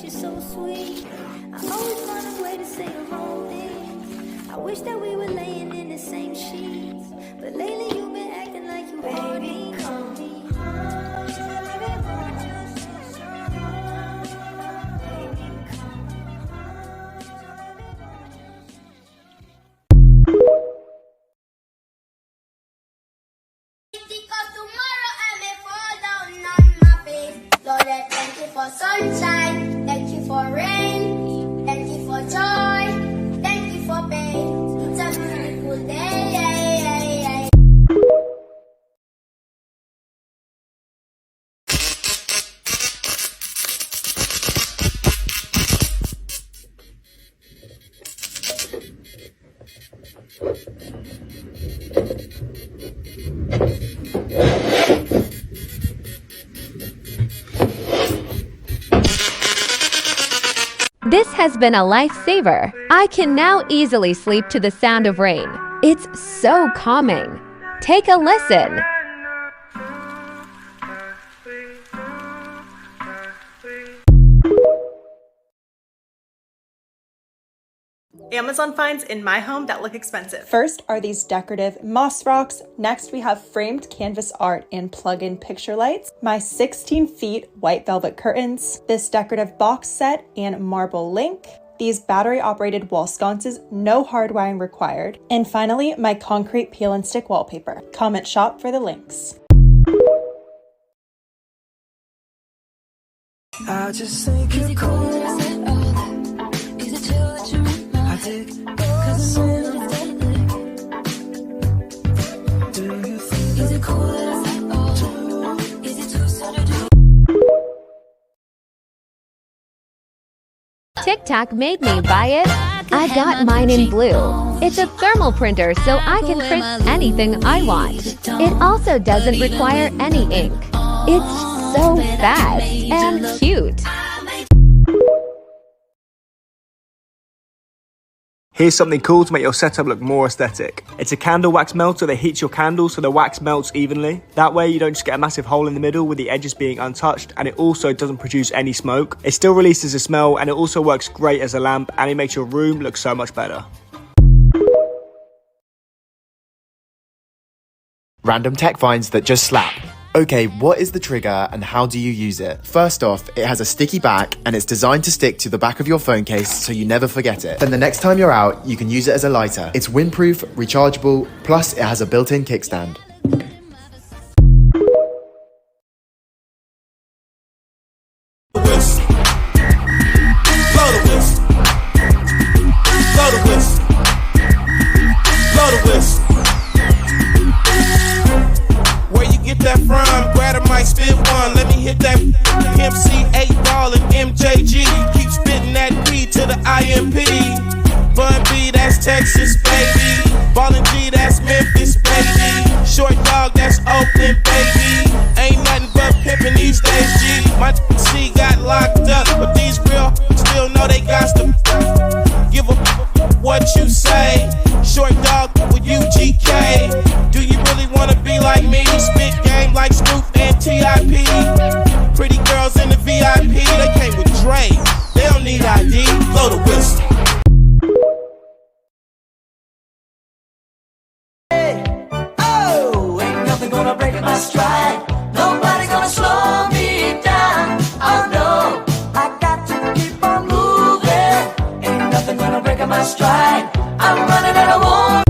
you're so sweet. I always find a way to say the wrong things. I wish that we were laying in the same sheets, but lately you've been acting like you hate me. Come thank you for sunshine, thank you for rain, thank you for joy, thank you for pain. It's a beautiful day. This has been a lifesaver. I can now easily sleep to the sound of rain. It's so calming. Take a listen. Amazon finds in my home that look expensive. First are these decorative moss rocks. Next we have framed canvas art and plug-in picture lights. My 16 feet white velvet curtains. This decorative box set and marble link. These battery operated wall sconces, no hardwiring required. And finally, my concrete peel and stick wallpaper. Comment shop for the links. I just think you're cool. TikTok made me buy it. I got mine in blue. It's a thermal printer, so I can print anything I want. It also doesn't require any ink. It's so fast and cute. Here's something cool to make your setup look more aesthetic. It's a candle wax melter that heats your candle so the wax melts evenly. That way you don't just get a massive hole in the middle with the edges being untouched, and it also doesn't produce any smoke. It still releases a smell, and it also works great as a lamp, and it makes your room look so much better. Random tech finds that just slap. Okay, what is the trigger and how do you use it? First off, it has a sticky back and it's designed to stick to the back of your phone case so you never forget it. Then the next time you're out, you can use it as a lighter. It's windproof, rechargeable, plus it has a built-in kickstand. That from, grab a mic, spit one. Let me hit that MC 8-ball and MJG. Keep spitting that P to the IMP. Bun B, that's Texas, baby. Ballin' G, that's Memphis, baby. Short dog, that's Oakland, baby. Ain't nothing but pimpin' these days, G. My C got locked up, but these real still know they got to give a what you say. Short dog with UGK. Do you really wanna be like me? Spit game like Snoop and TIP. Pretty girls in the VIP, they came with Dre. They don't need ID. Blow the whistle. Hey, oh, ain't nothing gonna break my stride. Nobody gonna slow me down. Oh no, I got to keep on moving. Ain't nothing gonna break my stride. I'm running and I won't.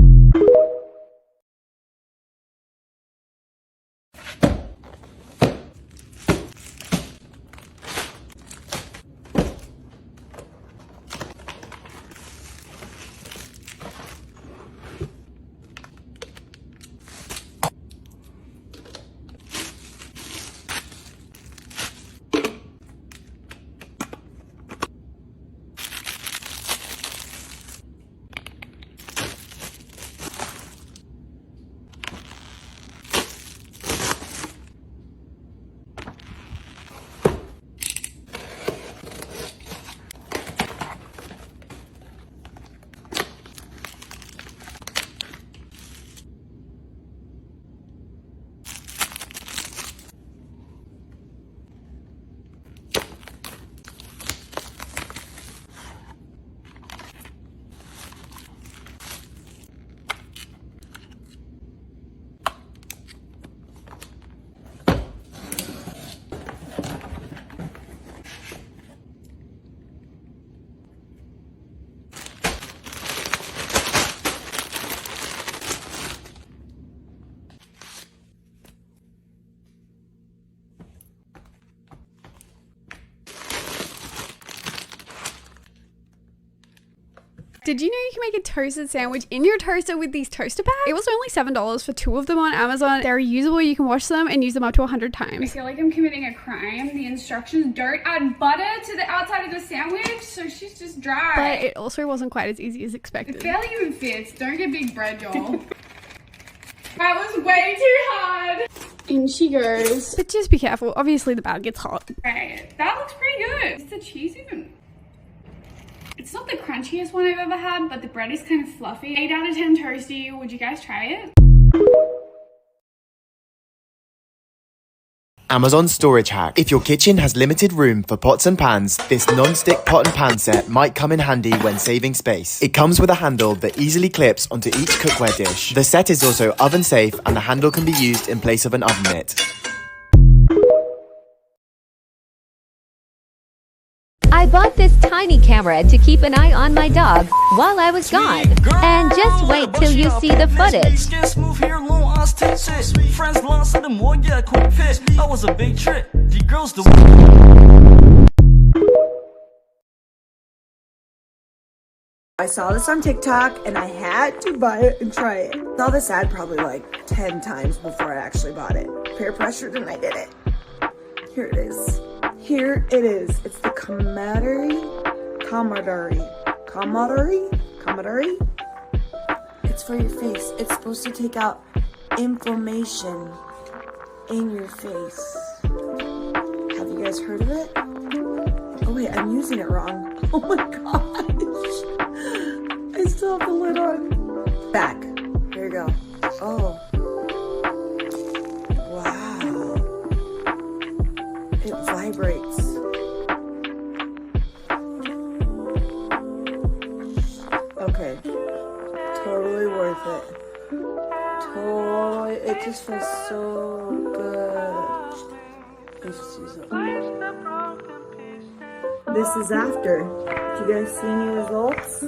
Did you know you can make a toasted sandwich in your toaster with these toaster bags? It was only $7 for 2 of them on Amazon. They're reusable, you can wash them and use them up to 100 times. I feel like I'm committing a crime. The instructions don't add butter to the outside of the sandwich, so she's just dry. But it also wasn't quite as easy as expected. It barely even fits. Don't get big bread, y'all. That was way too hard. In she goes. But just be careful. Obviously the bag gets hot. Okay, that looks pretty good. Is the cheese even... It's not the crunchiest one I've ever had, but the bread is kind of fluffy. 8 out of 10 toasty. Would you guys try it? Amazon storage hack. If your kitchen has limited room for pots and pans, this non-stick pot and pan set might come in handy when saving space. It comes with a handle that easily clips onto each cookware dish. The set is also oven safe and the handle can be used in place of an oven mitt. I bought this tiny camera to keep an eye on my dog while I was gone. And just wait till you see the footage. I saw this on TikTok and I had to buy it and try it. Saw this ad probably like 10 times before I actually bought it. Peer pressured and I did it. Here it is. Here it is. It's the Commodore. It's for your face. It's supposed to take out inflammation in your face. Have you guys heard of it? Oh wait, I'm using it wrong. Oh my gosh. I still have the lid on. Back. Here you go. Oh. Wow. It vibrates. Okay. Totally worth it. Totally. It just feels so good. Let's just use it. This is after. Do you guys see any results?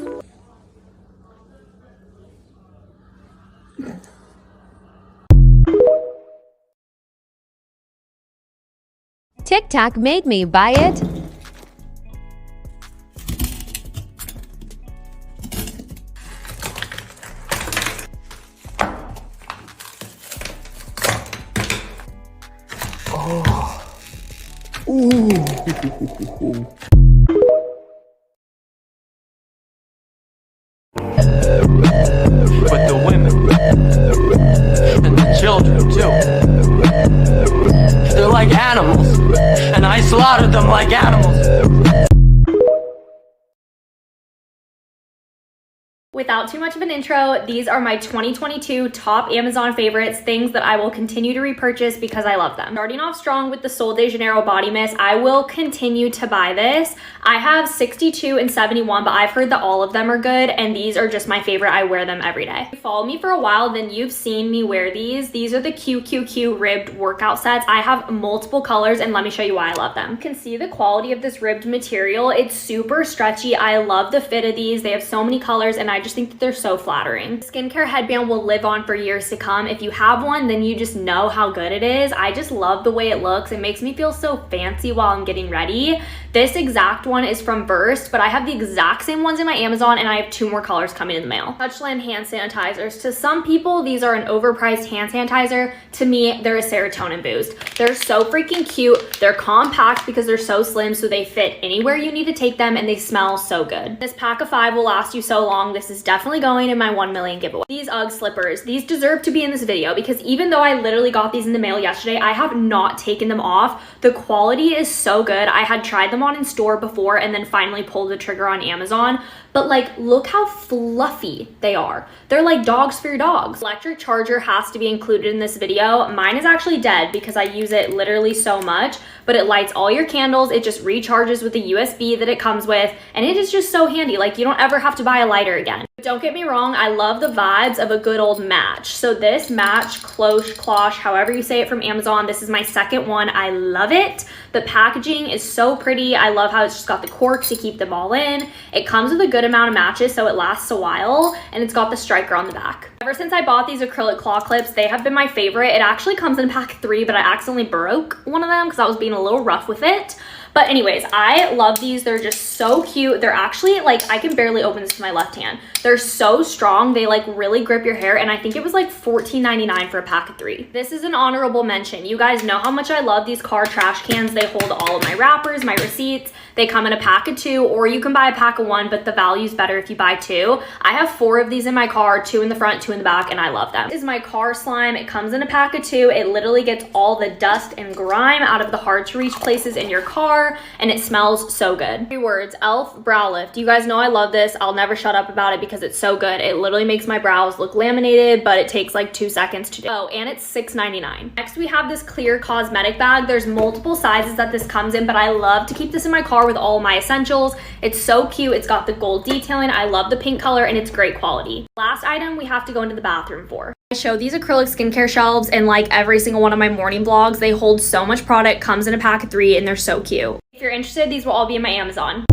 TikTok made me buy it. But the women and the children too, they're like animals, and I slaughtered them like animals. Without too much of an intro, these are my 2022 top Amazon favorites, things that I will continue to repurchase because I love them. Starting off strong with the Sol de Janeiro body mist, I will continue to buy this. I have 62 and 71, but I've heard that all of them are good, and these are just my favorite. I wear them every day. If you follow me for a while, then you've seen me wear these. These are the QQQ ribbed workout sets. I have multiple colors, and let me show you why I love them. You can see the quality of this ribbed material. It's super stretchy. I love the fit of these. They have so many colors, and I just think that they're so flattering. Skincare headband will live on for years to come. If you have one, then you just know how good it is. I just love the way it looks. It makes me feel so fancy while I'm getting ready. This exact one is from Burst, but I have the exact same ones in my Amazon, and I have 2 more colors coming in the mail. Touchland hand sanitizers. To some people, these are an overpriced hand sanitizer. To me, they're a serotonin boost. They're so freaking cute. They're compact because they're so slim, so they fit anywhere you need to take them, and they smell so good. This pack of 5 will last you so long. This is definitely going in my 1 million giveaway. These UGG slippers, these deserve to be in this video because even though I literally got these in the mail yesterday, I have not taken them off. The quality is so good. I had tried them on in store before and then finally pulled the trigger on Amazon. But like, look how fluffy they are. They're like dogs for your dogs. Electric charger has to be included in this video. Mine is actually dead because I use it literally so much, but it lights all your candles. It just recharges with the USB that it comes with, and it is just so handy. Like, you don't ever have to buy a lighter again. But don't get me wrong, I love the vibes of a good old match. So this match, cloche, however you say it, from Amazon, this is my second one. I love it. The packaging is so pretty. I love how it's just got the corks to keep them all in. It comes with a good amount of matches, so it lasts a while, and it's got the striker on the back. Ever since I bought these acrylic claw clips, they have been my favorite. It actually comes in pack 3, but I accidentally broke one of them because I was being a little rough with it. But anyways, I love these. They're just so cute. They're actually like, I can barely open this with my left hand. They're so strong. They like really grip your hair. And I think it was like $14.99 for a pack of 3. This is an honorable mention. You guys know how much I love these car trash cans. They hold all of my wrappers, my receipts. They come in a pack of 2, or you can buy a pack of 1, but the value's better if you buy 2. I have 4 of these in my car, 2 in the front, 2 in the back, and I love them. This is my car slime. It comes in a pack of 2. It literally gets all the dust and grime out of the hard to reach places in your car, and it smells so good. 3 words, e.l.f. Brow Lift. You guys know I love this. I'll never shut up about it because it's so good. It literally makes my brows look laminated, but it takes like 2 seconds to do. Oh, and it's $6.99. Next, we have this clear cosmetic bag. There's multiple sizes that this comes in, but I love to keep this in my car with all my essentials. It's so cute. It's got the gold detailing. I love the pink color, and it's great quality. Last item we have to go into the bathroom for. I show these acrylic skincare shelves in like every single one of my morning vlogs. They hold so much product, comes in a pack of 3, and they're so cute. If you're interested, these will all be in my Amazon.